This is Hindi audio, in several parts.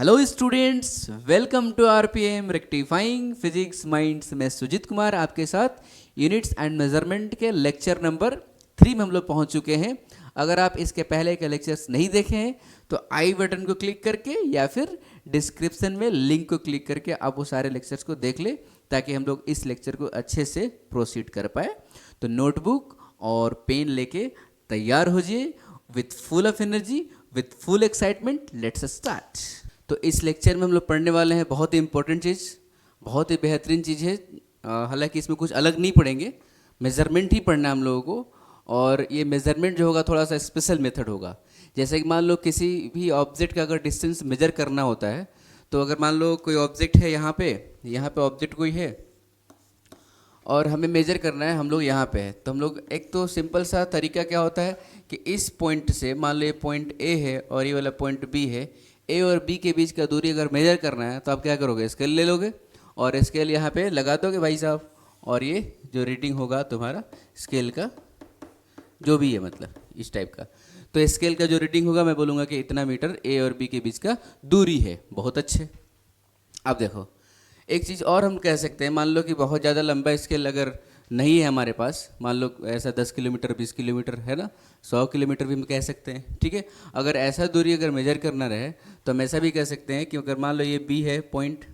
Hello students, welcome to RPM rectifying physics minds. मैं सुजीत कुमार आपके साथ यूनिट्स एंड मेजरमेंट के लेक्चर नंबर 3 में हम लोग पहुंच चुके हैं। अगर आप इसके पहले के लेक्चर्स नहीं देखे हैं तो आई बटन को क्लिक करके या फिर डिस्क्रिप्शन में लिंक को क्लिक करके आप वो सारे लेक्चर्स को देख ले, ताकि हम लोग इस लेक्चर को अच्छे से प्रोसीड कर पाए। तो नोटबुक और पेन लेके तैयार हो जाइए with full of energy, with full excitement. Let's start. तो इस लेक्चर में हम लोग पढ़ने वाले हैं बहुत ही इंपॉर्टेंट चीज़, बहुत ही बेहतरीन चीज़ है। हालांकि इसमें कुछ अलग नहीं पढ़ेंगे, मेज़रमेंट ही पढ़ना है हम लोगों को। और ये मेज़रमेंट जो होगा थोड़ा सा स्पेशल मेथड होगा। जैसे कि मान लो किसी भी ऑब्जेक्ट का अगर डिस्टेंस मेजर करना होता है, तो अगर मान लो कोई ऑब्जेक्ट है यहाँ पे ऑब्जेक्ट कोई है और हमें मेजर करना है, हम लोग यहाँ पे है, तो हम लोग एक तो सिंपल सा तरीका क्या होता है कि इस पॉइंट से, मान लो ये पॉइंट ए है और ये वाला पॉइंट बी है, ए और बी के बीच का दूरी अगर मेजर करना है तो आप क्या करोगे, स्केल ले लोगे और स्केल यहाँ पे लगा दोगे भाई साहब, और ये जो रीडिंग होगा तुम्हारा स्केल का जो भी है, मतलब इस टाइप का, तो स्केल का जो रीडिंग होगा मैं बोलूँगा कि इतना मीटर ए और बी के बीच का दूरी है। बहुत अच्छे। अब देखो एक चीज़ और हम कह सकते हैं, मान लो कि बहुत ज़्यादा लंबा स्केल अगर नहीं है हमारे पास, मान लो ऐसा 10 किलोमीटर 20 किलोमीटर है ना, 100 किलोमीटर भी हम कह सकते हैं, ठीक है। अगर ऐसा दूरी अगर मेजर करना रहे तो हम ऐसा भी कह सकते हैं कि अगर मान लो ये बी है पॉइंट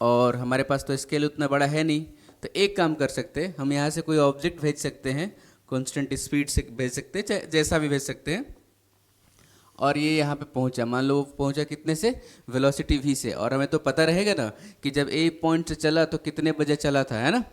और हमारे पास तो स्केल उतना बड़ा है नहीं, तो एक काम कर सकते हैं, हम यहाँ से कोई ऑब्जेक्ट भेज सकते हैं, कॉन्स्टेंट स्पीड से भेज सकते हैं, चाहे जैसा भी भेज सकते हैं। और ये यहाँ पे पहुँचा, मान लो पहुँचा कितने से, वेलोसिटी v से। और हमें तो पता रहेगा ना कि जब ए पॉइंट से चला तो कितने बजे चला था, है ना,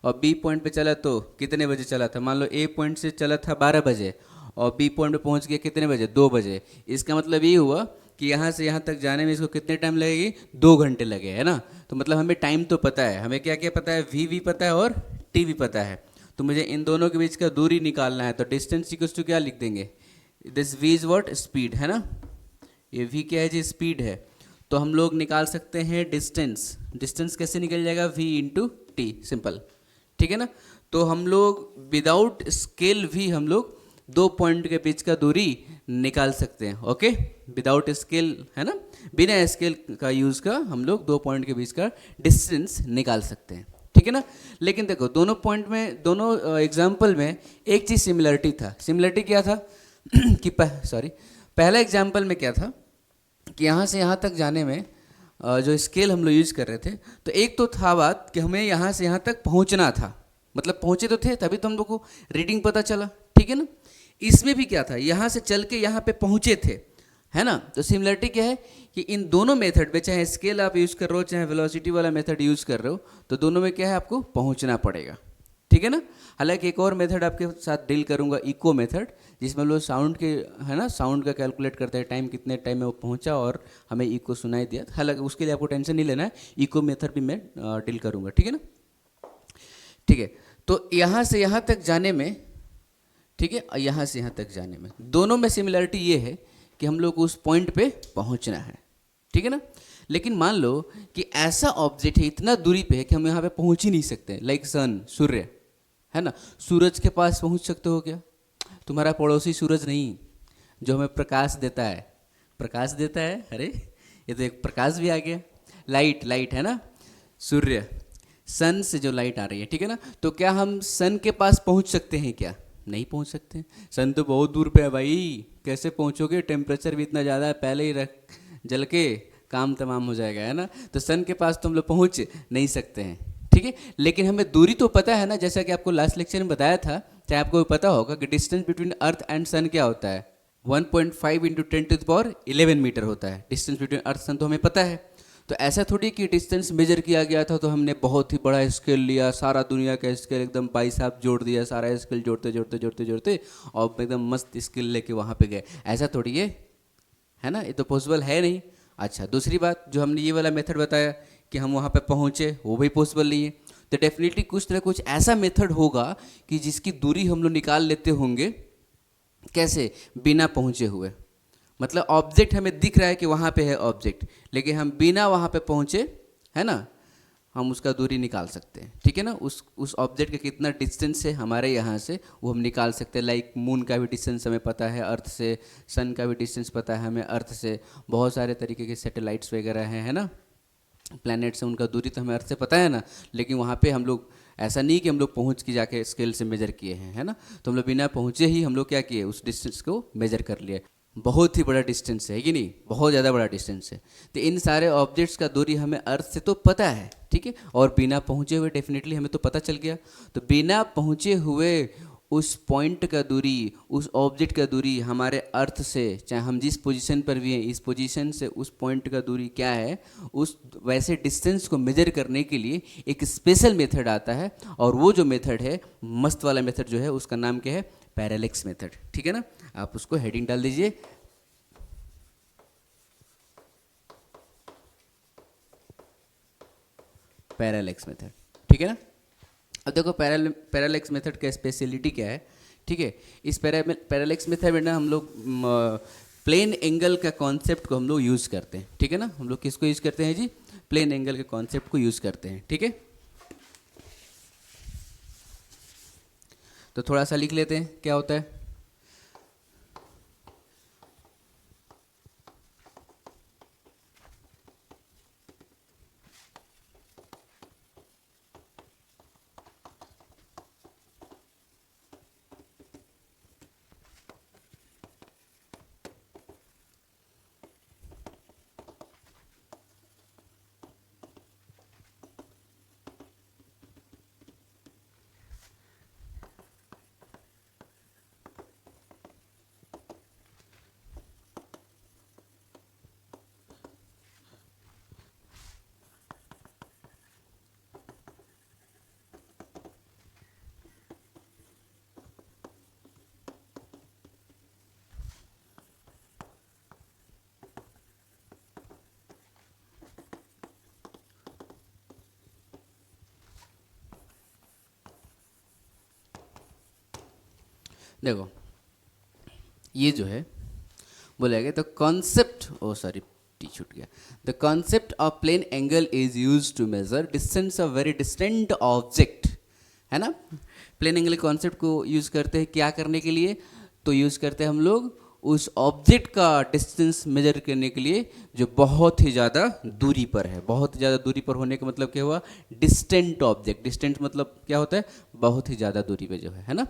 और बी पॉइंट पे चला तो कितने बजे चला था। मान लो ए पॉइंट से चला था 12 बजे और बी पॉइंट पे पहुँच गया कितने बजे, 2 बजे। इसका मतलब ये हुआ कि यहाँ से यहाँ तक जाने में इसको कितने टाइम लगेगी, 2 घंटे लगे, है ना। तो मतलब हमें टाइम तो पता है, हमें क्या क्या पता है, वी पता है और टी भी पता है। तो मुझे इन दोनों के बीच का दूरी निकालना है, तो डिस्टेंस इक्वल्स टू क्या लिख देंगे, this v is what, speed, है ना। ये v क्या है जी, स्पीड है। तो हम लोग निकाल सकते हैं डिस्टेंस। डिस्टेंस कैसे निकल जाएगा, v इंटू टी, सिंपल, ठीक है ना। तो हम लोग विदाउट स्केल भी हम लोग 2 पॉइंट के बीच का दूरी निकाल सकते हैं। ओके, विदाउट स्केल, है ना, बिना स्केल का यूज़ का हम लोग 2 पॉइंट के बीच का डिस्टेंस निकाल सकते हैं, ठीक है ना। लेकिन देखो दोनों पॉइंट में, दोनों एग्जाम्पल में एक चीज़ सिमिलरिटी था। सिमिलरिटी क्या था कि पहला एग्जाम्पल में क्या था कि यहाँ से यहाँ तक जाने में जो स्केल हम लोग यूज़ कर रहे थे, तो एक तो था बात कि हमें यहाँ से यहाँ तक पहुँचना था, मतलब पहुँचे तो थे तभी तो हम लोग को रीडिंग पता चला, ठीक है ना। इसमें भी क्या था, यहाँ से चल के यहाँ पे पहुँचे थे, है ना। तो सिमिलरिटी क्या है कि इन दोनों मेथड में, चाहे स्केल आप यूज़ कर रहे हो चाहे वेलोसिटी वाला मेथड यूज़ कर रहे हो, तो दोनों में क्या है, आपको पहुँचना पड़ेगा, ठीक है ना। हालांकि एक और मेथड आपके साथ डील करूंगा, इको मेथड, जिसमें हम लोग साउंड के, है ना, साउंड का कैलकुलेट करते हैं, टाइम कितने टाइम में वो पहुंचा और हमें इको सुनाई दिया। हालांकि उसके लिए आपको टेंशन नहीं लेना है, इको मेथड भी मैं डील करूंगा, ठीक है ना। ठीक है, तो यहाँ से यहाँ तक जाने में, ठीक है, यहाँ से यहाँ तक जाने में दोनों में सिमिलरिटी ये है कि हम लोग उस पॉइंट पे पहुँचना है, ठीक है ना। लेकिन मान लो कि ऐसा ऑब्जेक्ट है, इतना दूरी पे है कि हम यहाँ पे पहुँच ही नहीं सकते, लाइक सन, सूर्य, है ना। सूरज के पास पहुंच सकते हो क्या, तुम्हारा पड़ोसी सूरज नहीं, जो हमें प्रकाश देता है, प्रकाश देता है, अरे ये तो एक प्रकाश भी आ गया, लाइट है ना, सूर्य, सन से जो लाइट आ रही है, ठीक है ना। तो क्या हम सन के पास पहुंच सकते हैं क्या, नहीं पहुंच सकते। सन तो बहुत दूर पे है भाई, कैसे पहुंचोगे, टेम्परेचर भी इतना ज़्यादा है, पहले ही रख जल के काम तमाम हो जाएगा, है ना। तो सन के पास तो हम लोग पहुँच नहीं सकते हैं, ठीक है। लेकिन हमें दूरी तो पता है ना, जैसा कि आपको लास्ट लेक्चर में बताया था, चाहे आपको पता होगा कि डिस्टेंस बिटवीन अर्थ एंड सन क्या होता है, 1.5 इंटू 10⁻11 मीटर होता है डिस्टेंस बिटवीन अर्थ सन, तो हमें पता है। तो ऐसा थोड़ी कि डिस्टेंस मेजर किया गया था तो हमने बहुत ही बड़ा स्केल लिया, सारा दुनिया का स्केल एकदम भाई साहब जोड़ दिया, सारा स्केल जोड़ते जोड़ते जोड़ते जोड़ते और एकदम मस्त स्केल लेके वहाँ पे गए, ऐसा थोड़ी है ना, ये तो पॉसिबल है नहीं। अच्छा, दूसरी बात, जो हमने ये वाला मेथड बताया कि हम वहाँ पे पहुँचे, वो भी पॉसिबल नहीं है। तो डेफिनेटली कुछ तरह कुछ ऐसा मेथड होगा कि जिसकी दूरी हम लोग निकाल लेते होंगे, कैसे, बिना पहुँचे हुए। मतलब ऑब्जेक्ट हमें दिख रहा है कि वहाँ पे है ऑब्जेक्ट, लेकिन हम बिना वहाँ पे पहुँचे, है ना, हम उसका दूरी निकाल सकते हैं, ठीक है ना। उस ऑब्जेक्ट का कितना डिस्टेंस है हमारे यहाँ से वो हम निकाल सकते हैं। लाइक मून का भी डिस्टेंस हमें पता है अर्थ से, सन का भी डिस्टेंस पता है हमें अर्थ से, बहुत सारे तरीके के सैटेलाइट्स वगैरह हैं, है ना, प्लैनेट से उनका दूरी तो हमें अर्थ से पता है ना। लेकिन वहाँ पे हम लोग ऐसा नहीं कि हम लोग पहुँच के जाके स्केल से मेजर किए हैं, है ना। तो हम लोग बिना पहुँचे ही हम लोग क्या किए, उस डिस्टेंस को मेजर कर लिए। बहुत ही बड़ा डिस्टेंस है कि नहीं, बहुत ज़्यादा बड़ा डिस्टेंस है। तो इन सारे ऑब्जेक्ट्स का दूरी हमें अर्थ से तो पता है, ठीक है, और बिना पहुँचे हुए डेफिनेटली हमें तो पता चल गया। तो बिना पहुँचे हुए उस पॉइंट का दूरी, उस ऑब्जेक्ट का दूरी हमारे अर्थ से, चाहे हम जिस पोजीशन पर भी हैं, इस पोजीशन से उस पॉइंट का दूरी क्या है, उस वैसे डिस्टेंस को मेजर करने के लिए एक स्पेशल मेथड आता है। और वो जो मेथड है, मस्त वाला मेथड जो है, उसका नाम क्या है, पैरालेक्स मेथड, ठीक है ना। आप उसको हेडिंग डाल दीजिए, पैरालेक्स मेथड, ठीक है ना। अब देखो पैरालेक्स मेथड का स्पेशलिटी क्या है, ठीक है। इस पैरालेक्स मेथड में ना हम लोग प्लेन एंगल का कॉन्सेप्ट को हम लोग यूज़ करते हैं, ठीक है ना। हम लोग किसको यूज़ करते हैं जी, प्लेन एंगल के कॉन्सेप्ट को यूज़ करते हैं, ठीक है। तो थोड़ा सा लिख लेते हैं क्या होता है। देखो ये जो है बोलेगा the concept, oh sorry T छूट गया, the concept of plane angle is use to measure distance of very distant object, है ना। प्लेन एंगल कॉन्सेप्ट को यूज करते हैं क्या करने के लिए, तो यूज करते हैं हम लोग उस ऑब्जेक्ट का डिस्टेंस मेजर करने के लिए जो बहुत ही ज़्यादा दूरी पर है। बहुत ही ज़्यादा दूरी पर होने का मतलब क्या हुआ, डिस्टेंट ऑब्जेक्ट। डिस्टेंट मतलब क्या होता है, बहुत ही ज़्यादा दूरी पे जो है ना।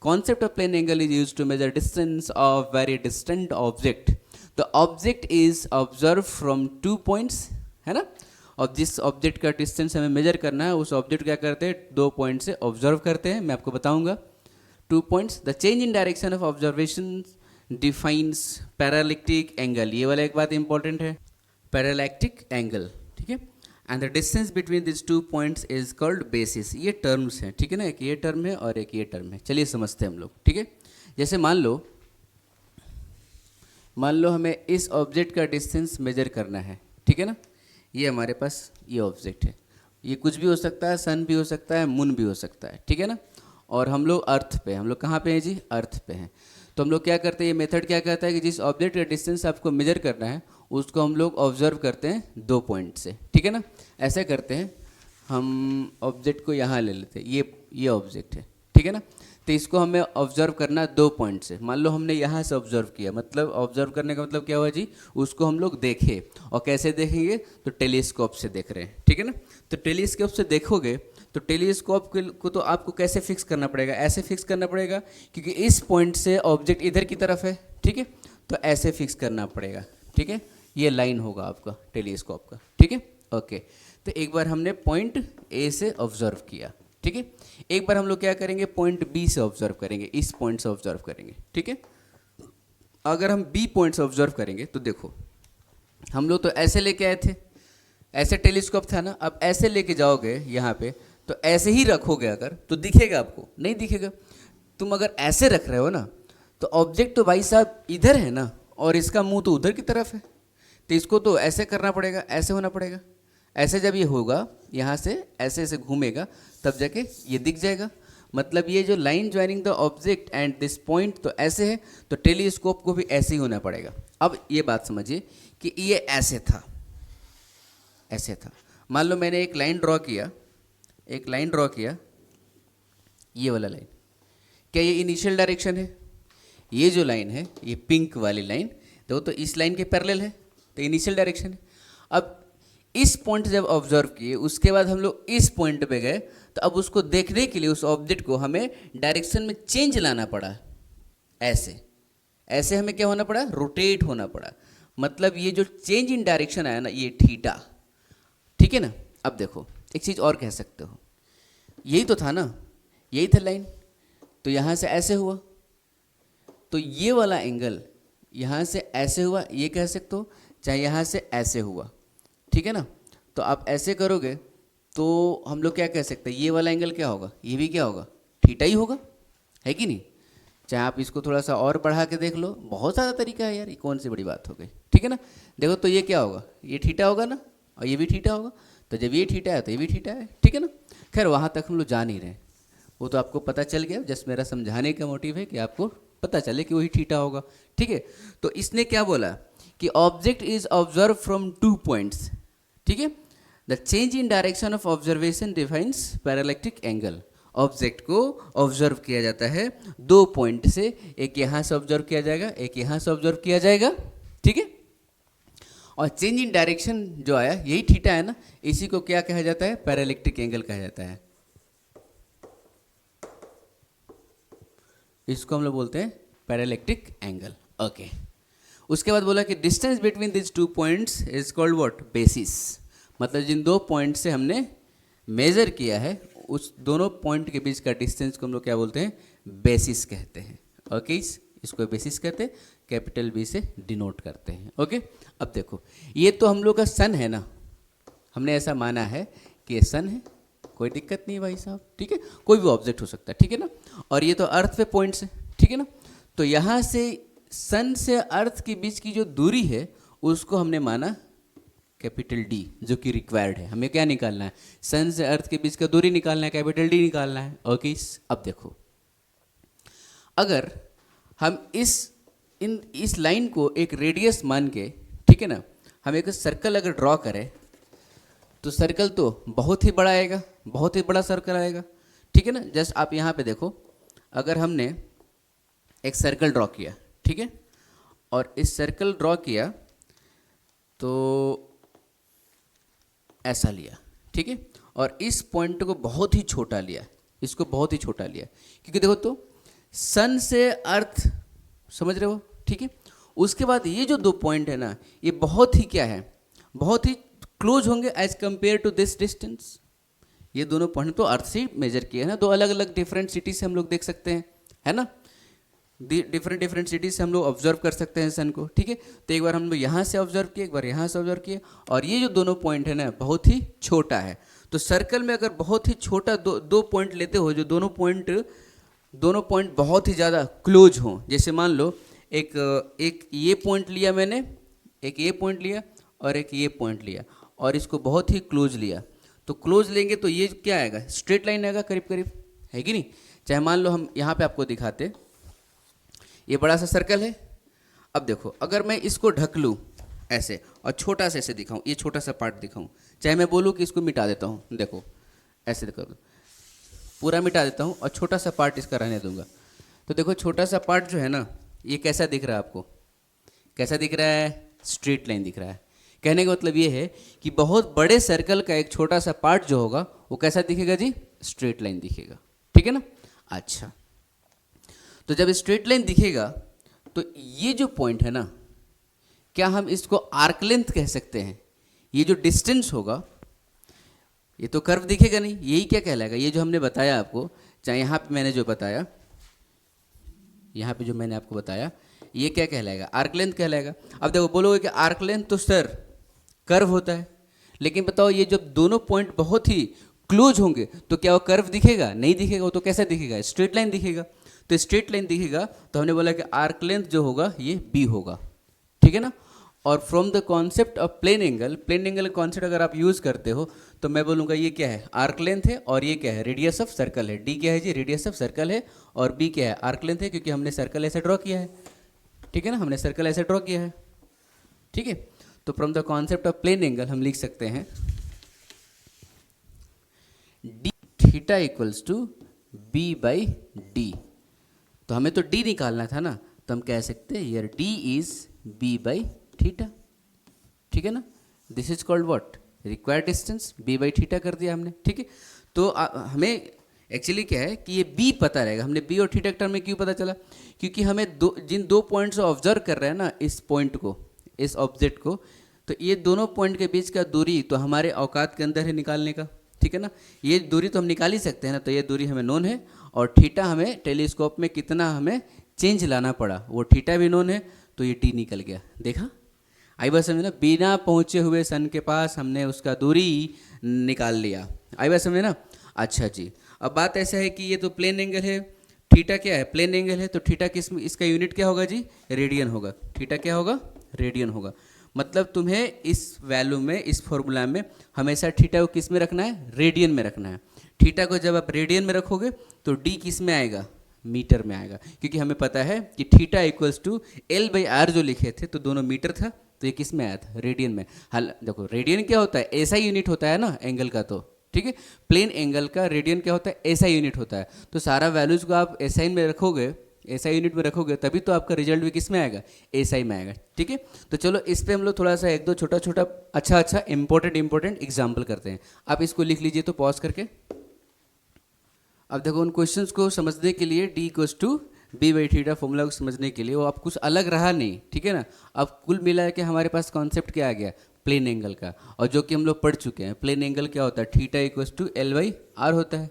Concept of plane angle is used to measure distance of very distant object. The object is observed from 2 points, है ना। और जिस ऑब्जेक्ट का डिस्टेंस हमें मेजर करना है, उस ऑब्जेक्ट क्या करते हैं, 2 पॉइंट से ऑब्जर्व करते हैं। मैं आपको बताऊंगा 2 points. The change in direction of observation defines parallactic angle. ये वाला एक बात इंपॉर्टेंट है, पैरालैक्टिक एंगल, ठीक है। And the distance between this 2 points is called basis. ये टर्म्स हैं, ठीक है ना, एक ये टर्म है और एक ये टर्म है। चलिए समझते हैं हम लोग, ठीक है। जैसे मान लो हमें इस ऑब्जेक्ट का डिस्टेंस मेजर करना है, ठीक है ना। ये हमारे पास ये ऑब्जेक्ट है, ये कुछ भी हो सकता है, सन भी हो सकता है, मून भी हो सकता है, ठीक है ना। और हम लोग अर्थ पे, हम लोग कहाँ पे हैं जी, अर्थ पे हैं। तो हम लोग क्या करते हैं, ये मेथड क्या कहता है कि जिस ऑब्जेक्ट का डिस्टेंस आपको मेजर करना है उसको हम लोग ऑब्जर्व करते हैं 2 पॉइंट से, ठीक है ना। ऐसे करते हैं, हम ऑब्जेक्ट को यहाँ ले लेते हैं, ये ऑब्जेक्ट है, ठीक है ना। तो इसको हमें ऑब्जर्व करना 2 पॉइंट से। मान लो हमने यहाँ से ऑब्जर्व किया, मतलब ऑब्जर्व करने का मतलब क्या हुआ जी, उसको हम लोग देखे। और कैसे देखेंगे, तो टेलीस्कोप से देख रहे हैं, ठीक है ना। तो टेलीस्कोप से देखोगे तो टेलीस्कोप को तो आपको कैसे फिक्स करना पड़ेगा, ऐसे फिक्स करना पड़ेगा, क्योंकि इस पॉइंट से ऑब्जेक्ट इधर की तरफ है, ठीक है। तो ऐसे फिक्स करना पड़ेगा, ठीक है। ये लाइन होगा आपका टेलीस्कोप का, ठीक है, ओके। तो एक बार हमने पॉइंट ए से ऑब्जर्व किया, ठीक है। एक बार हम लोग क्या करेंगे, पॉइंट बी से ऑब्जर्व करेंगे, इस पॉइंट से ऑब्जर्व करेंगे, ठीक है। अगर हम बी पॉइंट से ऑब्जर्व करेंगे तो देखो हम लोग तो ऐसे लेके आए थे, ऐसे टेलीस्कोप था ना। अब ऐसे लेके जाओगे यहाँ पे, तो ऐसे ही रखोगे अगर, तो दिखेगा आपको, नहीं दिखेगा। तुम अगर ऐसे रख रहे हो ना, तो ऑब्जेक्ट तो भाई साहब इधर है ना, और इसका मुंह तो उधर की तरफ है। तो इसको तो ऐसे करना पड़ेगा, ऐसे होना पड़ेगा। ऐसे जब ये होगा, यहाँ से ऐसे ऐसे घूमेगा, तब जाके ये दिख जाएगा। मतलब ये जो line joining the object and this point तो ऐसे है, तो टेलीस्कोप को भी ऐसे ही होना पड़ेगा। अब ये बात समझिए कि ये ऐसे था, ऐसे था। मान लो मैंने एक लाइन ड्रॉ किया, एक लाइन ड्रॉ किया, ये वाला लाइन, क्या ये इनिशियल डायरेक्शन है? ये जो लाइन है, ये पिंक वाली लाइन देखो तो इस लाइन के पैरेलल है, तो इनिशियल डायरेक्शन है। अब इस पॉइंट जब ऑब्जर्व किए, उसके बाद हम लोग इस पॉइंट पे गए, तो अब उसको देखने के लिए उस ऑब्जेक्ट को हमें डायरेक्शन में चेंज लाना पड़ा। ऐसे ऐसे हमें क्या होना पड़ा? रोटेट होना पड़ा। मतलब ये जो चेंज इन डायरेक्शन आया ना, ये थीटा, ठीक है ना। अब देखो एक चीज़ और कह सकते हो, यही तो था ना, यही था लाइन, तो यहाँ से ऐसे हुआ, तो ये वाला एंगल यहाँ से ऐसे हुआ, ये कह सकते हो, चाहे यहाँ से ऐसे हुआ, ठीक है ना। तो आप ऐसे करोगे तो हम लोग क्या कह सकते हैं, ये वाला एंगल क्या होगा? ये भी क्या होगा? थीटा ही होगा, है कि नहीं। चाहे आप इसको थोड़ा सा और बढ़ा के देख लो, बहुत सारा तरीका है यार, ये कौन सी बड़ी बात हो गई, ठीक है ना। देखो तो ये क्या होगा? ये थीटा होगा ना, और ये भी थीटा होगा, तो जब ये थीटा है तो ये भी थीटा है, ठीक है ना। खैर वहाँ तक हम लोग जा नहीं रहे, वो तो आपको पता चल गया। जस्ट मेरा समझाने का मोटिव है कि आपको पता चले कि वही थीटा होगा, ठीक है। तो इसने क्या बोला कि object is observe from 2 points, ठीक है। The change in direction of observation defines parallactic angle. Object को ऑब्जर्व किया जाता है 2 पॉइंट से, एक यहाँ से ऑब्जर्व किया जाएगा, एक यहाँ से ऑब्जर्व किया जाएगा, ठीक है। और चेंज इन डायरेक्शन जो आया, यही थीटा है ना, इसी को क्या कहा जाता है? पैरालैक्टिक एंगल कहा जाता है। इसको हम लोग बोलते हैं पैरालैक्टिक एंगल, ओके। उसके बाद बोला कि distance between this 2 points is called what? Basis. मतलब जिन 2 पॉइंट से हमने मेजर किया है, उस दोनों पॉइंट के बीच का डिस्टेंस को हम लोग क्या बोलते हैं? बेसिस कहते हैं, ओके। इसको बेसिस कहते हैं, कैपिटल बी से डिनोट करते हैं, ओके। अब देखो ये तो हम लोग का सन है ना, हमने ऐसा माना है कि सन है, कोई दिक्कत नहीं भाई साहब, ठीक है। कोई भी ऑब्जेक्ट हो सकता है, ठीक है ना। और ये तो अर्थ पे पॉइंट्स है, ठीक है ना। तो यहाँ से सन से अर्थ के बीच की जो दूरी है, उसको हमने माना कैपिटल डी, जो कि रिक्वायर्ड है। हमें क्या निकालना है? सन से अर्थ के बीच का दूरी निकालना है, कैपिटल डी निकालना है, ओके। अब देखो अगर हम इस लाइन को एक रेडियस मान के, ठीक है ना, हम एक सर्कल अगर ड्रॉ करें, तो सर्कल तो बहुत ही बड़ा आएगा, बहुत ही बड़ा सर्कल आएगा, ठीक है ना। जस्ट आप यहाँ पे देखो, अगर हमने एक सर्कल ड्रॉ किया, ठीक है, और इस सर्कल ड्रॉ किया तो ऐसा लिया, ठीक है, और इस पॉइंट को बहुत ही छोटा लिया, इसको बहुत ही छोटा लिया, क्योंकि देखो तो सन से अर्थ, समझ रहे हो, ठीक है। उसके बाद ये जो 2 पॉइंट है ना, ये बहुत ही क्या है? बहुत ही क्लोज होंगे as compare to this distance. ये दोनों पॉइंट तो अर्थ से मेजर किए हैं ना, 2 अलग अलग डिफरेंट सिटी से हम लोग देख सकते हैं, है ना। डिफरेंट सिटीज से हम लोग ऑब्जर्व कर सकते हैं सन को, ठीक है। तो एक बार हम लोग यहाँ से ऑब्जर्व किए, एक बार यहाँ से ऑब्जर्व किए, और ये जो दोनों पॉइंट है ना, बहुत ही छोटा है। तो सर्कल में अगर बहुत ही छोटा दो पॉइंट लेते हो, जो दोनों पॉइंट बहुत ही ज़्यादा क्लोज हों, जैसे मान लो एक ये पॉइंट लिया मैंने, एक ये पॉइंट लिया और एक ये पॉइंट लिया, और इसको बहुत ही क्लोज लिया, तो क्लोज लेंगे तो ये क्या आएगा? स्ट्रेट लाइन आएगा करीब करीब, है कि नहीं। चाहे मान लो हम यहाँ पे आपको दिखाते, ये बड़ा सा सर्कल है। अब देखो अगर मैं इसको ढक लूँ ऐसे और छोटा सा ऐसे दिखाऊँ, ये छोटा सा पार्ट दिखाऊँ, चाहे मैं बोलूँ कि इसको मिटा देता हूँ, देखो ऐसे देखो, पूरा मिटा देता हूँ और छोटा सा पार्ट इसका रहने दूंगा, तो देखो छोटा सा पार्ट जो है ना, ये कैसा दिख रहा है आपको? कैसा दिख रहा है? स्ट्रेट लाइन दिख रहा है। कहने का मतलब ये है कि बहुत बड़े सर्कल का एक छोटा सा पार्ट जो होगा वो कैसा दिखेगा जी? स्ट्रेट लाइन दिखेगा, ठीक है ना। अच्छा, तो जब स्ट्रेट लाइन दिखेगा तो ये जो पॉइंट है ना, क्या हम इसको आर्क लेंथ कह सकते हैं? ये जो डिस्टेंस होगा, ये तो कर्व दिखेगा नहीं, यही क्या कहलाएगा? ये जो हमने बताया आपको, चाहे यहाँ पे मैंने जो बताया, यहाँ पे जो मैंने आपको बताया, ये क्या कहलाएगा? आर्क लेंथ कहलाएगा। अब देखो बोलोगे कि आर्क लेंथ तो सर कर्व होता है, लेकिन बताओ ये जब दोनों पॉइंट बहुत ही क्लोज होंगे तो क्या वो कर्व दिखेगा? नहीं दिखेगा, वो तो कैसा दिखेगा? स्ट्रेट लाइन दिखेगा। तो स्ट्रेट लाइन दिखेगा तो हमने बोला कि आर्क लेंथ जो होगा ये बी होगा, ठीक है ना। और from the concept of plane angle concept अगर आप यूज़ करते हो तो मैं बोलूँगा ये क्या है? आर्क लेंथ है, और ये क्या है? रेडियस ऑफ सर्कल है। डी क्या है जी? रेडियस ऑफ सर्कल है, और बी क्या है? आर्क लेंथ है, क्योंकि हमने सर्कल ऐसे ड्रॉ किया है, ठीक है ना, हमने सर्कल ऐसे ड्रॉ किया है, ठीक है। तो from the concept of plane angle हम लिख सकते हैं d theta equals to B by d. तो हमें तो डी निकालना था ना, तो हम कह सकते हैं यार d is b by theta, ठीक है ना। This is called what, required distance, b by theta कर दिया हमने, ठीक है। तो हमें एक्चुअली क्या है कि ये बी पता रहेगा। हमने बी और थीटा के टर्म में क्यों पता चला, क्योंकि हमें जिन दो पॉइंट्स को ऑब्जर्व कर रहे हैं ना, इस पॉइंट को, इस ऑब्जेक्ट को, तो ये दोनों पॉइंट के बीच का दूरी तो हमारे औकात के अंदर है निकालने का, ठीक है ना। ये दूरी तो हम निकाल ही सकते हैं ना, तो ये दूरी हमें नोन है, और थीटा हमें टेलीस्कोप में कितना हमें चेंज लाना पड़ा, वो थीटा भी नोन है, तो ये टी निकल गया। देखा, आई बात समझे ना, बिना पहुंचे हुए सन के पास हमने उसका दूरी निकाल लिया। आई बात समझे ना। अच्छा जी, अब बात ऐसा है कि ये तो प्लेन एंगल है, थीटा क्या है, प्लेन एंगल है, तो थीटा किस, इसका यूनिट क्या होगा जी, रेडियन होगा। थीटा क्या होगा, रेडियन होगा। मतलब तुम्हें इस वैल्यू में, इस फॉर्मूला में हमेशा थीटा को किस में रखना है, रेडियन में रखना है। थीटा को जब आप रेडियन में रखोगे तो डी किस में आएगा, मीटर में आएगा, क्योंकि हमें पता है कि theta equals to L by r जो लिखे थे, तो दोनों मीटर था, तो ये किस में आया था, रेडियन में। हाल देखो, रेडियन क्या होता है, ऐसा यूनिट होता है ना एंगल का, तो ठीक है, प्लेन एंगल का रेडियन क्या होता है, ऐसा यूनिट होता है। तो सारा वैल्यूज को आप एसआई में रखोगे, एसआई यूनिट में रखोगे, तभी तो आपका रिजल्ट भी किस में आएगा, एसआई में आएगा, ठीक है। तो चलो इस पे हम लोग थोड़ा सा एक दो छोटा छोटा अच्छा इंपॉर्टेंट एग्जाम्पल करते हैं। आप इसको लिख लीजिए तो पॉज करके। अब देखो, उन क्वेश्चंस को समझने के लिए D equals to B by theta formula को समझने के लिए वो आप कुछ अलग रहा नहीं, ठीक है ना। अब कुल मिला के हमारे पास कॉन्सेप्ट क्या आ गया, प्लेन एंगल का, और जो कि हम लोग पढ़ चुके हैं। प्लेन एंगल क्या होता है, theta equals to L by R होता है।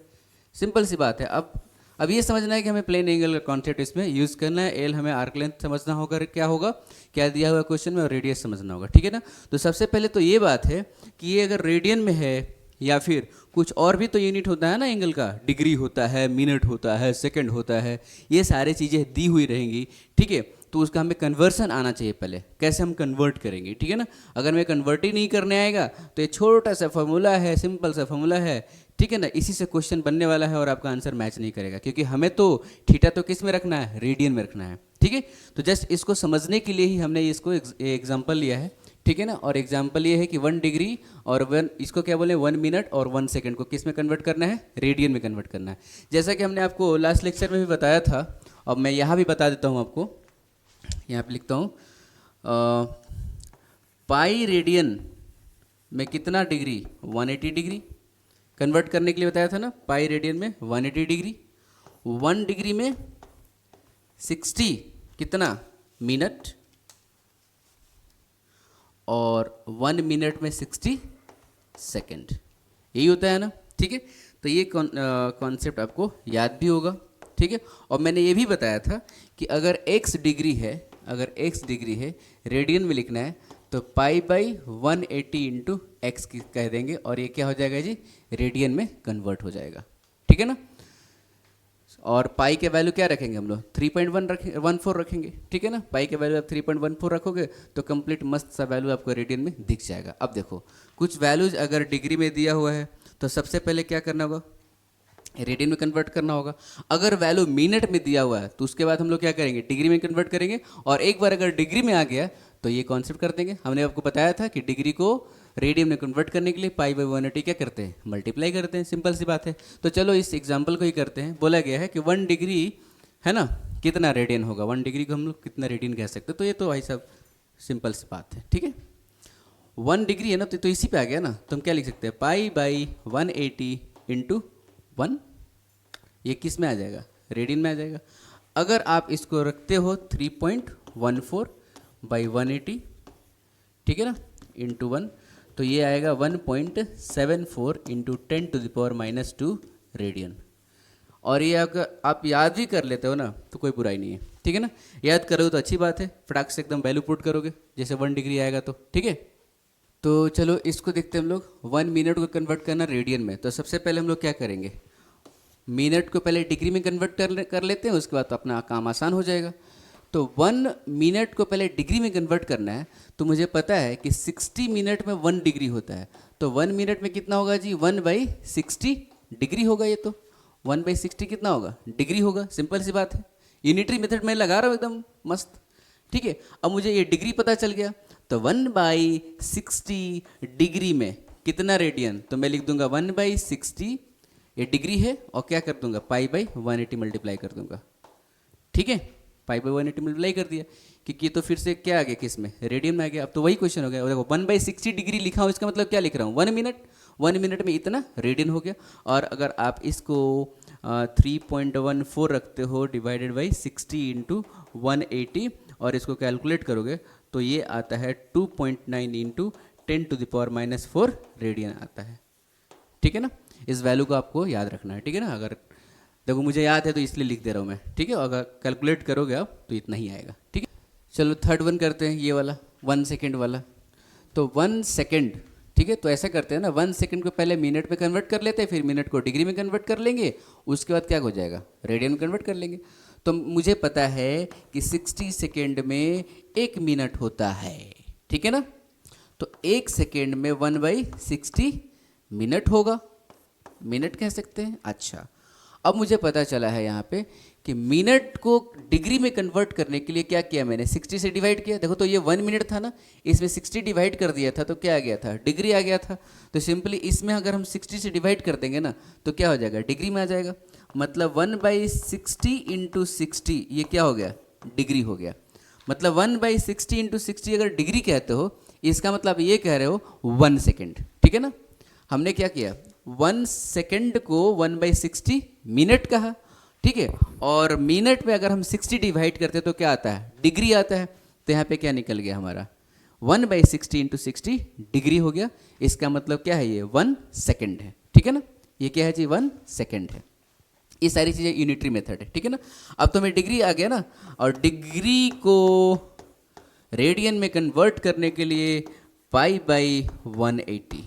सिंपल सी बात है। अब ये समझना है कि हमें प्लेन एंगल का कॉन्सेप्ट इसमें यूज़ करना है। एल हमें आर्क लेंथ समझना होगा, क्या होगा, क्या दिया हुआ क्वेश्चन में, और रेडियस समझना होगा, ठीक है ना। तो सबसे पहले तो ये बात है कि ये अगर रेडियन में है, या फिर कुछ और भी तो यूनिट होता है ना एंगल का, डिग्री होता है, मिनट होता है, सेकंड होता है, ये सारी चीज़ें दी हुई रहेंगी, ठीक है। तो उसका हमें कन्वर्सन आना चाहिए पहले, कैसे हम कन्वर्ट करेंगे, ठीक है ना। अगर मैं कन्वर्ट ही नहीं करने आएगा तो ये छोटा सा फॉर्मूला है, सिंपल सा फॉर्मूला है, ठीक है ना, इसी से क्वेश्चन बनने वाला है और आपका आंसर मैच नहीं करेगा, क्योंकि हमें तो थीटा तो किस में रखना है, रेडियन में रखना है, ठीक है। तो जस्ट इसको समझने के लिए ही हमने इसको एग्जाम्पल लिया है, ठीक है ना। और एग्जाम्पल ये है कि 1 डिग्री और 1, इसको क्या बोले, 1 मिनट और 1 सेकंड को किस में कन्वर्ट करना है, रेडियन में कन्वर्ट करना है। जैसा कि हमने आपको लास्ट लेक्चर में भी बताया था, अब मैं यहाँ भी बता देता हूँ आपको। यहाँ पे लिखता हूँ, पाई रेडियन में कितना डिग्री, 180 डिग्री कन्वर्ट करने के लिए बताया था ना। पाई रेडियन में 180 डिग्री, 1 डिग्री में 60 कितना, मिनट, और 1 मिनट में 60 सेकेंड, यही होता है ना, ठीक है। तो ये कॉन्सेप्ट आपको याद भी होगा, ठीक है। और मैंने ये भी बताया था कि अगर x डिग्री है, अगर x डिग्री है, रेडियन में लिखना है, तो पाई बाई 180 इंटू एक्स कह देंगे, और ये क्या हो जाएगा जी, रेडियन में कन्वर्ट हो जाएगा, ठीक है ना। और पाई के वैल्यू क्या रखेंगे हम लोग, 3.14 रखेंगे, ठीक है ना। पाई के वैल्यू आप 3.14 रखोगे तो कंप्लीट मस्त सा वैल्यू आपको रेडियन में दिख जाएगा। अब देखो, कुछ वैल्यूज अगर डिग्री में दिया हुआ है तो सबसे पहले क्या करना होगा, रेडियन में कन्वर्ट करना होगा। अगर वैल्यू मिनट में दिया हुआ है तो उसके बाद हम लोग क्या करेंगे, डिग्री में कन्वर्ट करेंगे। और एक बार अगर डिग्री में आ गया तो ये कॉन्सेप्ट कर देंगे। हमने आपको बताया था कि डिग्री को रेडियन में कन्वर्ट करने के लिए पाई बाई 180 क्या करते हैं, मल्टीप्लाई करते हैं, सिंपल सी बात है। तो चलो इस एग्जाम्पल को ही करते हैं। बोला गया है कि 1 डिग्री है ना, कितना रेडियन होगा, 1 डिग्री को हम लोग कितना रेडियन कह सकते हैं। तो ये तो भाई साहब सिंपल सी बात है, ठीक है। 1 डिग्री है ना, तो इसी पे आ गया ना, तो हम क्या लिख सकते हैं, पाई बाई 180 इंटू 1, ये किस में आ जाएगा, रेडियन में आ जाएगा। अगर आप इसको रखते हो 3.14 बाई 180, ठीक है ना, इंटू 1, तो ये आएगा 1.74 इंटू 10⁻⁻² रेडियन। और ये अगर आप याद भी कर लेते हो ना तो कोई बुराई नहीं है, ठीक है ना। याद करोगे तो अच्छी बात है, फटाक से एकदम वैल्यू पुट करोगे, जैसे 1 डिग्री आएगा तो, ठीक है। तो चलो इसको देखते हैं हम लोग, 1 मिनट को कन्वर्ट करना रेडियन में। तो सबसे पहले हम लोग क्या करेंगे, मिनट को पहले डिग्री में कन्वर्ट कर लेते हैं, उसके बाद तो अपना काम आसान हो जाएगा। तो 1 मिनट को पहले डिग्री में कन्वर्ट करना है, तो मुझे पता है कि 60 मिनट में 1 डिग्री होता है। तो 1 मिनट में कितना होगा जी, 1/60 डिग्री होगा। ये तो 1/60 कितना होगा, डिग्री होगा, सिंपल सी बात है। यूनिटरी मेथड में लगा रहा हूँ एकदम मस्त, ठीक है। अब मुझे ये डिग्री पता चल गया, तो 1/60 डिग्री में कितना रेडियन, तो मैं लिख दूंगा 1/60 ये डिग्री है और क्या कर दूंगा पाई बाई 180 मल्टीप्लाई कर दूंगा, ठीक है। पाई बाई 180 मल्टीप्लाई कर दिया क्योंकि ये तो फिर से क्या आ गया किस में, रेडियन में आ गया। अब तो वही क्वेश्चन हो गया, देखो 1/60 डिग्री लिखा हूँ, इसका मतलब क्या लिख रहा हूँ 1 मिनट में इतना रेडियन हो गया। और अगर आप इसको 3.14 रखते हो डिवाइडेड बाई 60 इंटू 180 और इसको कैलकुलेट करोगे तो ये आता है 2.9 इंटू 10⁻⁻4 रेडियन आता है, ठीक है ना। इस वैल्यू को आपको याद रखना है, ठीक है ना। अगर देखो मुझे याद है तो इसलिए लिख दे रहा हूँ मैं, ठीक है। अगर कैलकुलेट करोगे आप तो इतना ही आएगा, ठीक है। चलो थर्ड वन करते हैं, ये वाला 1 सेकेंड वाला। तो 1 सेकेंड, ठीक है। तो ऐसा करते हैं ना, 1 सेकेंड को पहले मिनट में कन्वर्ट कर लेते हैं, फिर मिनट को डिग्री में कन्वर्ट कर लेंगे, उसके बाद क्या हो जाएगा रेडियन में कन्वर्ट कर लेंगे। तो मुझे पता है कि 60 सेकेंड में 1 मिनट होता है, ठीक है ना। तो 1 सेकेंड में 1/60 मिनट होगा, मिनट कह सकते हैं। अच्छा, अब मुझे पता चला है यहाँ पे कि मिनट को डिग्री में कन्वर्ट करने के लिए क्या किया मैंने, 60 से डिवाइड किया। देखो तो ये 1 मिनट था ना, इसमें 60 डिवाइड कर दिया था तो क्या आ गया था, डिग्री आ गया था। तो सिंपली इसमें अगर हम 60 से डिवाइड कर देंगे ना तो क्या हो जाएगा, डिग्री में आ जाएगा। मतलब 1/60 इंटू 60 ये क्या हो गया, डिग्री हो गया। मतलब 1/60 इंटू 60 अगर डिग्री कहते हो, इसका मतलब ये कह रहे हो 1 सेकेंड, ठीक है ना। हमने क्या किया, 1 सेकेंड को 1/60 मिनट कहा, ठीक है। और मिनट में अगर हम 60 डिवाइड करते तो क्या आता है, डिग्री आता है। तो यहाँ पे क्या निकल गया हमारा, 1/60 इंटू 60 डिग्री हो गया। इसका मतलब क्या है, ये 1 सेकेंड है, ठीक है ना। ये क्या है जी, 1 सेकेंड है। ये सारी चीज़ें यूनिटरी मेथड है, ठीक है ना। अब तो हमें डिग्री आ गया ना, और डिग्री को रेडियन में कन्वर्ट करने के लिए पाई बाई 180,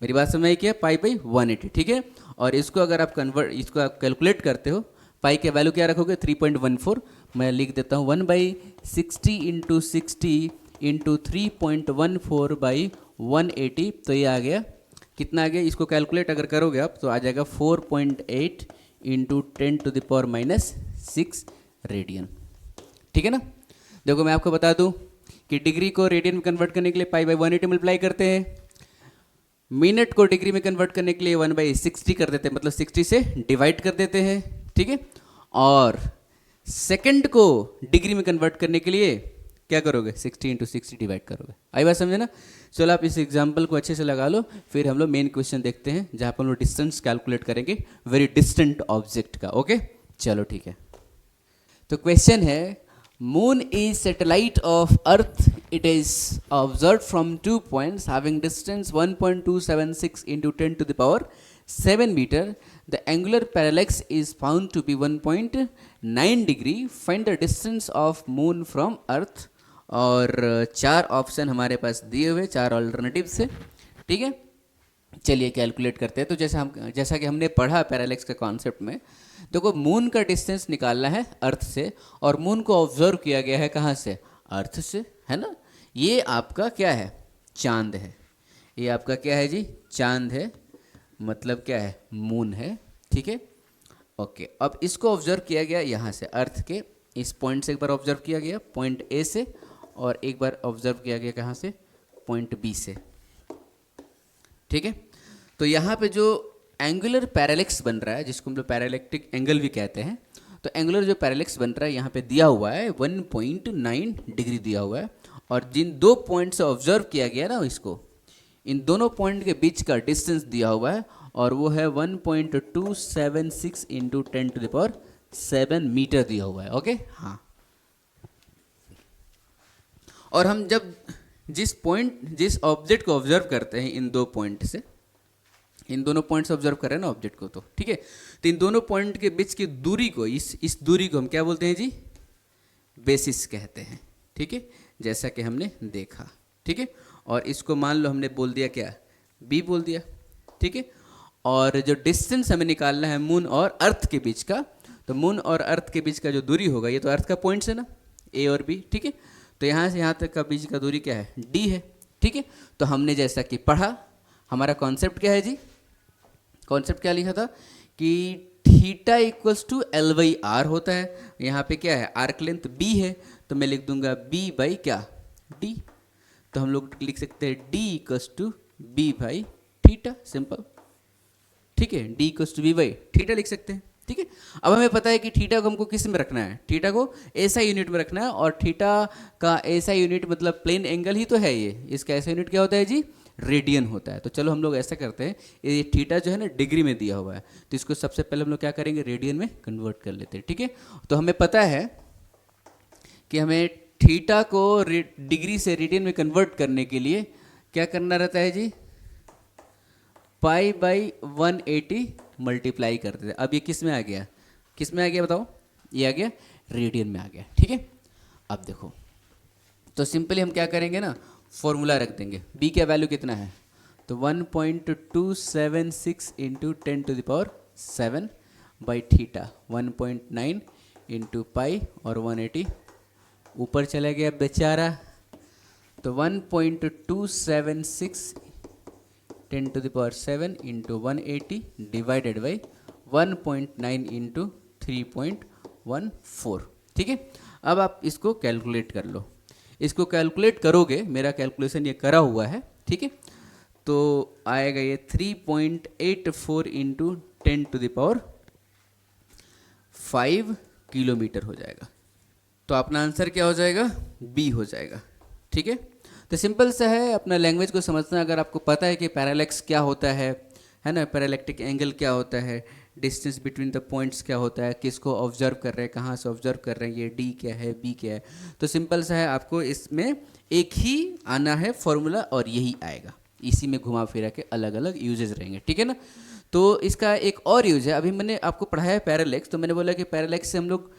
मेरी बात समझ आई क्या, पाई बाई 180, ठीक है। और इसको अगर आप इसको आप कैलकुलेट करते हो, पाई के वैल्यू क्या रखोगे 3.14। मैं लिख देता हूँ 1/60 इंटू 60 इंटू 3.14 बाई 180। तो ये आ गया कितना आ गया, इसको कैलकुलेट अगर करोगे आप तो आ जाएगा 4.8 इंटू 10⁻⁻6 रेडियन, ठीक है ना। देखो मैं आपको बता दूं कि डिग्री को रेडियन में कन्वर्ट करने के लिए पाई बाई 180 मल्टीप्लाई करते हैं, मिनट को डिग्री में कन्वर्ट करने के लिए 1/60 कर देते हैं, मतलब 60 से डिवाइड कर देते हैं, ठीक है। और सेकंड को डिग्री में कन्वर्ट करने के लिए क्या करोगे, 60 इंटू 60 डिवाइड करोगे। आई बात समझे ना। चलो आप इस एग्जाम्पल को अच्छे से लगा लो, फिर हम लोग मेन क्वेश्चन देखते हैं जहाँ पर हम लोग डिस्टेंस कैलकुलेट करेंगे वेरी डिस्टेंट ऑब्जेक्ट का। ओके चलो ठीक है। तो क्वेश्चन है, moon is satellite of earth, it is observe from 2 points having distance 1.276 into 10⁻7 metre, the angular parallax is found to be 1.9 degree, find the distance of moon from earth. और 4 ऑप्शन हमारे पास दिए हुए, 4 ऑल्टरनेटिव से, ठीक है। चलिए कैलकुलेट करते हैं। तो जैसा कि हमने पढ़ा पैरालेक्स के कॉन्सेप्ट में, देखो मून का डिस्टेंस निकालना है अर्थ से, और मून को ऑब्जर्व किया गया है कहाँ से, अर्थ से, है ना। ये आपका क्या है, चांद है। ये आपका क्या है जी, चांद है, मतलब क्या है, मून है, ठीक है। ओके, अब इसको ऑब्जर्व किया गया यहाँ से, अर्थ के इस पॉइंट से एक बार ऑब्जर्व किया गया, पॉइंट ए से, और एक बार ऑब्जर्व किया गया कहाँ से, पॉइंट बी से, ठीक है। तो यहाँ पे जो एंगुलर पैरालेक्स बन रहा है, जिसको हम लोग पैरालेक्टिक एंगल भी कहते हैं, तो एंगुलर जो पैरालेक्स बन रहा है यहाँ पे दिया हुआ है 1.9 डिग्री दिया हुआ है। और जिन 2 पॉइंट से ऑब्जर्व किया गया ना इसको, इन दोनों पॉइंट के बीच का डिस्टेंस दिया हुआ है, और वो है 1.276 इंटू 10⁻7 मीटर दिया हुआ है। ओके हाँ। और हम जब जिस ऑब्जेक्ट को ऑब्जर्व करते हैं इन 2 पॉइंट से, इन दोनों पॉइंट से ऑब्जर्व कर रहे हैं ना ऑब्जेक्ट को, तो ठीक है। तो इन दोनों पॉइंट के बीच की दूरी को, इस दूरी को हम क्या बोलते हैं जी, बेसिस कहते हैं, ठीक है। जैसा कि हमने देखा, ठीक है। और इसको मान लो हमने बोल दिया क्या, बी बोल दिया, ठीक है। और जो डिस्टेंस हमें निकालना है मून और अर्थ के बीच का, तो मून और अर्थ के बीच का जो दूरी होगा, ये तो अर्थ का पॉइंट्स है ना, ए और बी, ठीक है। तो यहाँ से यहाँ तक का बीच का दूरी क्या है, डी है, ठीक है। तो हमने जैसा कि पढ़ा, हमारा कॉन्सेप्ट क्या है जी, कॉन्सेप्ट क्या लिखा था कि थीटा इक्वल्स टू L/R होता है। यहाँ पे क्या है, आर्क लेंथ B है, तो मैं लिख दूंगा B बाई क्या, D। तो हम लोग लिख सकते हैं D equals to B by theta, simple, ठीक है, D equals to V by theta लिख सकते हैं। ठीक है, अब हमें पता है कि थीटा को हमको किस में रखना है, थीटा को ऐसा यूनिट में रखना है, और थीटा का ऐसा यूनिट मतलब प्लेन एंगल ही तो है ये, इसका ऐसा यूनिट क्या होता है जी, रेडियन होता है। तो चलो हम लोग ऐसा करते हैं, ये थीटा जो है ना डिग्री में दिया हुआ है, तो इसको सबसे पहले हम लोग क्या करेंगे, रेडियन में कन्वर्ट कर लेते हैं। ठीक है, तो हमें पता है कि हमें थीटा को डिग्री से रेडियन में कन्वर्ट करने के लिए क्या करना रहता है जी, पाई बाई 180 मल्टीप्लाई करते थे। अब ये किस में आ गया, किस में आ गया बताओ, ये आ गया रेडियन में आ गया। ठीक है, अब देखो तो सिंपली हम क्या करेंगे ना, फॉर्मूला रख देंगे, b का वैल्यू कितना है, तो 1.276 into 10⁻7 by theta 1.9 into pi और 180 ऊपर चला गया बेचारा, तो 1.276 10⁻7 इंटू 180 डिवाइडेड बाई 1.9 इंटू 3.14। ठीक है, अब आप इसको कैलकुलेट कर लो, इसको कैलकुलेट करोगे, मेरा कैलकुलेशन ये करा हुआ है। ठीक है, तो आएगा ये 3.84 इंटू 10⁻5 किलोमीटर हो जाएगा। तो अपना आंसर क्या हो जाएगा, बी हो जाएगा। ठीक है, तो सिंपल सा है, अपना लैंग्वेज को समझना, अगर आपको पता है कि पैरालेक्स क्या होता है ना, पैरालेक्टिक एंगल क्या होता है, डिस्टेंस बिटवीन द पॉइंट्स क्या होता है, किसको ऑब्जर्व कर रहे हैं, कहाँ से ऑब्जर्व कर रहे हैं, ये डी क्या है, बी क्या है, तो सिंपल सा है, आपको इसमें एक ही आना है फॉर्मूला और यही आएगा, इसी में घुमा फिरा के अलग अलग यूजेस रहेंगे। ठीक है ना, तो इसका एक और यूज है, अभी मैंने आपको पढ़ाया है पैरालेक्स, तो मैंने बोला कि पैरालेक्स से हम लोग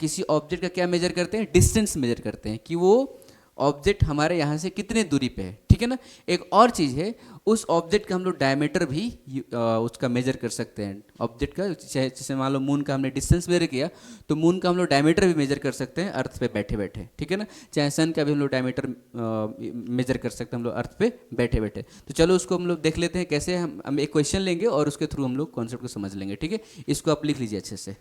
किसी ऑब्जेक्ट का क्या मेजर करते हैं, डिस्टेंस मेजर करते हैं कि वो ऑब्जेक्ट हमारे यहाँ से कितने दूरी पे है। ठीक है ना, एक और चीज़ है, उस ऑब्जेक्ट का हम लोग डायमीटर भी उसका मेजर कर सकते हैं, ऑब्जेक्ट का, जैसे मान लो मून का हमने डिस्टेंस मेजर किया, तो मून का हम लोग डायमीटर भी मेजर कर सकते हैं अर्थ पे बैठे बैठे। ठीक है ना, चाहे सन का भी हम लोग डायमीटर मेजर कर सकते हैं हम लोग अर्थ पे बैठे बैठे। तो चलो उसको हम लोग देख लेते हैं कैसे, हम एक क्वेश्चन लेंगे और उसके थ्रू हम लोग कॉन्सेप्ट को समझ लेंगे। ठीक है, इसको आप लिख लीजिए अच्छे से।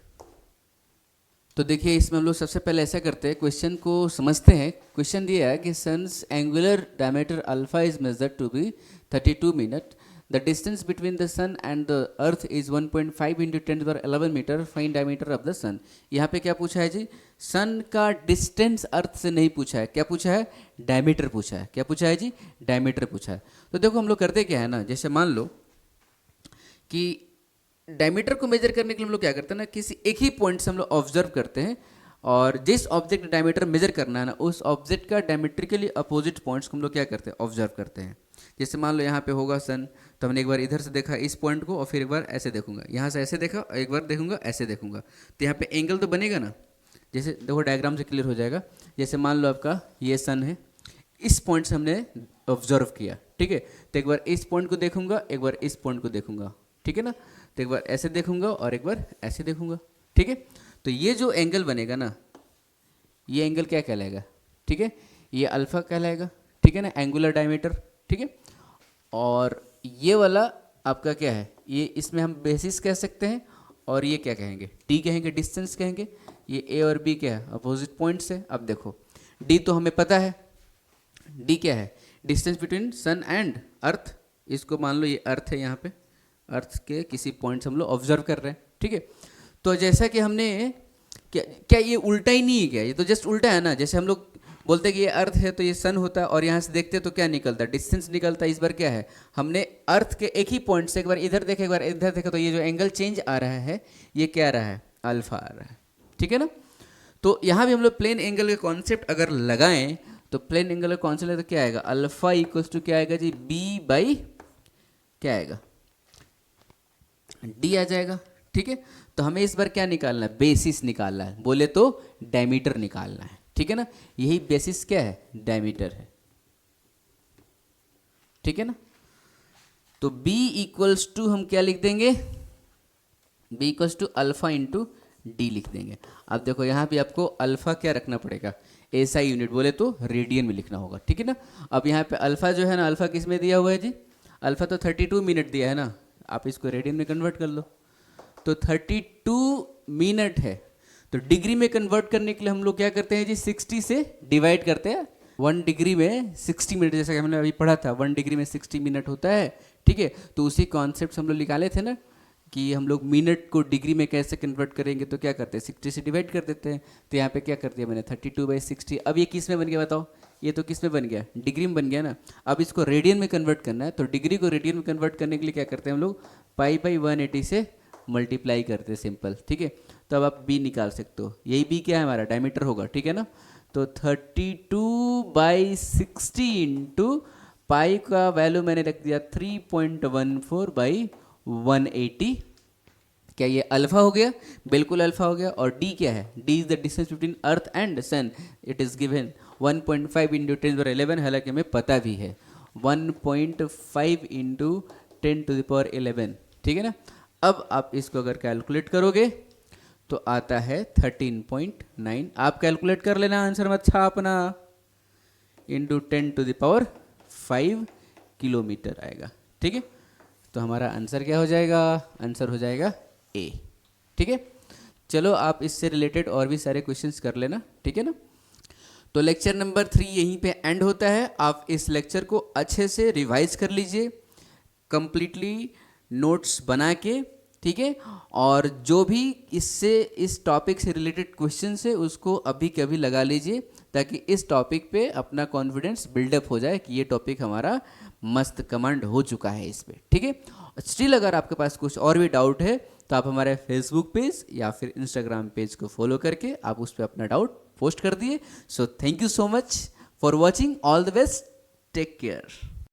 तो देखिए इसमें हम लोग सबसे पहले ऐसा करते हैं, क्वेश्चन को समझते हैं। क्वेश्चन दिया है कि sun's angular diameter alpha is measured to be 32 minute, the distance between the sun and the earth is 1.5 into 10⁻11 metre, find diameter of the sun. यहाँ पे क्या पूछा है जी, सन का डिस्टेंस अर्थ से नहीं पूछा है, क्या पूछा है, डायमीटर पूछा है। क्या पूछा है जी, डायमीटर पूछा है। तो देखो हम लोग करते क्या है ना, जैसे मान लो कि डायमीटर को मेजर करने के लिए हम लोग क्या करते हैं ना, किसी एक ही पॉइंट से हम लोग ऑब्जर्व करते हैं, और जिस ऑब्जेक्ट डायमीटर मेजर करना है ना, उस ऑब्जेक्ट का डायमीट्रिकली अपोजिट पॉइंट्स को हम लोग क्या करते हैं, ऑब्जर्व करते हैं। जैसे मान लो यहाँ पे होगा सन, तो हमने एक बार इधर से देखा इस पॉइंट को, और फिर एक बार ऐसे देखूंगा, यहाँ से ऐसे देखा, एक बार देखूंगा ऐसे देखूंगा, तो यहाँ पे एंगल तो बनेगा ना। जैसे देखो डायग्राम से क्लियर हो जाएगा, जैसे मान लो आपका ये सन है, इस पॉइंट से हमने ऑब्जर्व किया। ठीक है, तो एक बार इस पॉइंट को देखूंगा, एक बार इस पॉइंट को देखूंगा। ठीक है ना, तो एक बार ऐसे देखूंगा और एक बार ऐसे देखूंगा। ठीक है, तो ये जो एंगल बनेगा ना, ये एंगल क्या कहलाएगा, ठीक है, ये अल्फा कहलाएगा। ठीक है ना, एंगुलर डायमीटर। ठीक है, और ये वाला आपका क्या है, ये इसमें हम बेसिस कह सकते हैं, और ये क्या कहेंगे, डी कहेंगे, डिस्टेंस कहेंगे। ये ए और बी क्या है, अपोजिट पॉइंट्स है। अब देखो डी तो हमें पता है, डी क्या है, distance between sun and earth, इसको मान लो ये अर्थ है, यहाँ पे अर्थ के किसी पॉइंट से हम लोग ऑब्जर्व कर रहे हैं। ठीक है, तो जैसा कि हमने क्या ये उल्टा ही नहीं है क्या, ये तो जस्ट उल्टा है ना। जैसे हम लोग बोलते हैं कि ये अर्थ है तो ये सन होता है, और यहाँ से देखते तो क्या निकलता है, डिस्टेंस निकलता है। इस बार क्या है, हमने अर्थ के एक ही पॉइंट से एक बार इधर देखा, एक बार इधर देखा, तो ये जो एंगल चेंज आ रहा है, ये क्या आ रहा है, अल्फा आ रहा है। ठीक है ना, तो यहाँ भी हम लोग प्लेन एंगल का कॉन्सेप्ट अगर लगाएं, तो प्लेन एंगल का कॉन्सेप्ट तो क्या आएगा, अल्फा इक्वल्स टू क्या आएगा जी, बी बाई क्या आएगा, डी आ जाएगा। ठीक है, तो हमें इस बार क्या निकालना है, बेसिस निकालना है, बोले तो डायमीटर निकालना है। ठीक है ना, यही बेसिस क्या है, डायमीटर है। ठीक है ना, तो B इक्वल्स टू हम क्या लिख देंगे, B equals to alpha into D लिख देंगे। अब देखो यहाँ भी आपको अल्फा क्या रखना पड़ेगा, एसआई यूनिट, बोले तो रेडियन में लिखना होगा। ठीक है ना, अब यहाँ पे अल्फा जो है ना, अल्फा किस में दिया हुआ है जी, अल्फा तो 32 मिनट दिया है ना, आप इसको रेडियन में कन्वर्ट कर लो, तो 32 मिनट है। तो डिग्री में कन्वर्ट करने के लिए हम लोग क्या करते हैं जी, 60 से डिवाइड करते हैं। 1 डिग्री में 60 मिनट, जैसा कि हमने अभी पढ़ा था, 1 डिग्री में 60 मिनट होता है। ठीक है, तो उसी कॉन्सेप्ट से हम लोग निकाले थे ना, कि हम लोग मिनट को डिग्री में कैसे कन्वर्ट करेंगे, तो क्या करते हैं 60 से डिवाइड कर देते हैं। तो यहाँ पे क्या कर दिया मैंने 32/60। अब ये किस में बन गया बताओ, ये तो किस में बन गया, डिग्री में बन गया ना। अब इसको रेडियन में कन्वर्ट करना है, तो डिग्री को रेडियन में कन्वर्ट करने के लिए क्या करते हैं हम लोग, पाई/180 से मल्टीप्लाई करते हैं, सिंपल, ठीक है। तो अब आप बी निकाल सकते हो, यही बी क्या है हमारा, डायमीटर होगा, ठीक है ना। तो 32/60 इंटू पाई का वैल्यू मैंने रख दिया 3.14/180। क्या ये अल्फा हो गया, बिल्कुल अल्फा हो गया। और डी क्या है, D is the distance between earth and sun, it is given 1.5 into 10⁻11, हालांकि हमें पता भी है 1.5 इंटू 10⁻11, ठीक है ना। अब आप इसको अगर कैलकुलेट करोगे तो आता है 13.9। आप कैलकुलेट कर लेना, आंसर मत छापना, इंटू 10⁵ किलोमीटर आएगा, ठीक है। तो हमारा आंसर क्या हो जाएगा, आंसर हो जाएगा ए, ठीक है। चलो आप इससे रिलेटेड और भी सारे क्वेश्चंस कर लेना, ठीक है ना। तो लेक्चर नंबर 3 यहीं पे एंड होता है। आप इस लेक्चर को अच्छे से रिवाइज कर लीजिए, कंप्लीटली नोट्स बना के, ठीक है। और जो भी इससे इस टॉपिक से रिलेटेड क्वेश्चन है उसको अभी कभी लगा लीजिए, ताकि इस टॉपिक पे अपना कॉन्फिडेंस बिल्डअप हो जाए कि ये टॉपिक हमारा मस्त कमांड हो चुका है इस पे, ठीक है। स्टिल अगर आपके पास कुछ और भी डाउट है तो आप हमारे फेसबुक पेज या फिर इंस्टाग्राम पेज को फॉलो करके आप उस पर अपना डाउट पोस्ट कर दिए। So thank you so much for watching, all the best, take care.